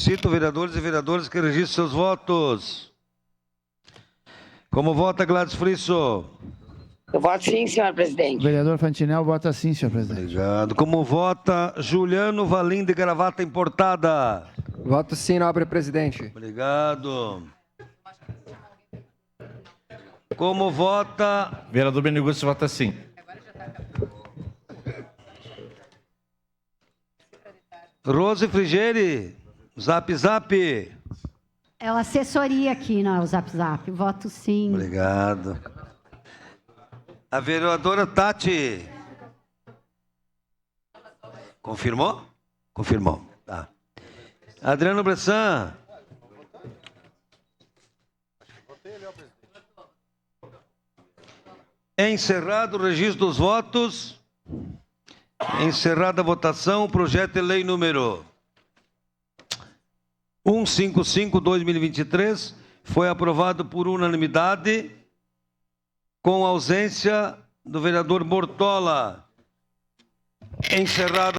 Solicito, vereadores e vereadoras, que registrem seus votos. Como vota Gladys Frisso? Eu voto sim, senhor presidente. O vereador Fantinel vota sim, senhor presidente. Obrigado. Como vota Juliano Valim, de gravata importada? Voto sim, nobre presidente. Obrigado. Como vota Vereador Benigucci vota sim. Rose Frigeri? Zap Zap. É a assessoria aqui, não é o Zap Zap. Voto sim. Obrigado. A vereadora Tati. Confirmou? Confirmou. Tá. Adriano Bressan. Encerrado o registro dos votos. Encerrada a votação, o projeto de lei número 155/2023 foi aprovado por unanimidade, com ausência do vereador Bortola. Encerrado.